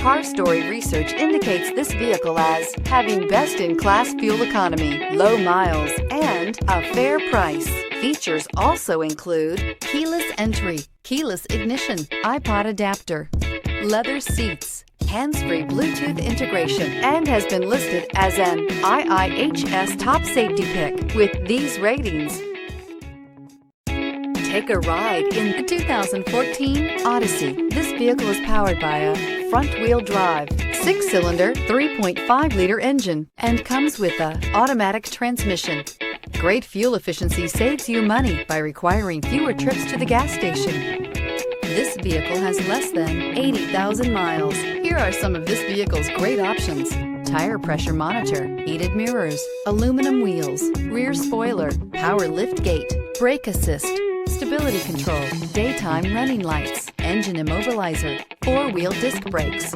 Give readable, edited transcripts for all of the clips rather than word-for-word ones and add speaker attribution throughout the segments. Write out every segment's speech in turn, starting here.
Speaker 1: Car Story research indicates this vehicle as having best-in-class fuel economy, low miles, and a fair price. Features also include keyless entry, keyless ignition, iPod adapter, leather seats, hands-free Bluetooth integration, and has been listed as an IIHS top safety pick. With these ratings, take a ride in the 2014 Odyssey. This vehicle is powered by a front-wheel drive, 6-cylinder, 3.5-liter engine, and comes with an automatic transmission. Great fuel efficiency saves you money by requiring fewer trips to the gas station. This vehicle has less than 80,000 miles. Here are some of this vehicle's great options: tire pressure monitor, heated mirrors, aluminum wheels, rear spoiler, power lift gate, brake assist, stability control, daytime running lights, engine immobilizer, 4-wheel disc brakes.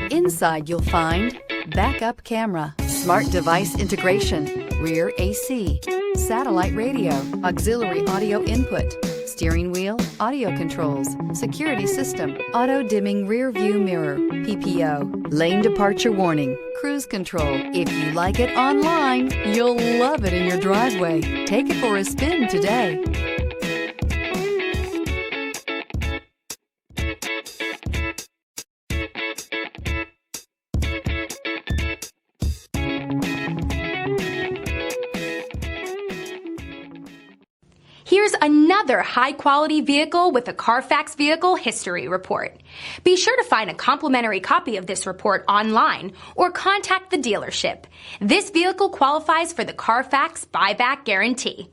Speaker 1: Inside you'll find backup camera, smart device integration, rear AC, satellite radio, auxiliary audio input, steering wheel audio controls, security system, auto dimming rear view mirror, PPO, lane departure warning, cruise control. If you like it online, you'll love it in your driveway. Take it for a spin today.
Speaker 2: Here's another high-quality vehicle with a Carfax Vehicle History Report. Be sure to find a complimentary copy of this report online or contact the dealership. This vehicle qualifies for the Carfax Buyback Guarantee.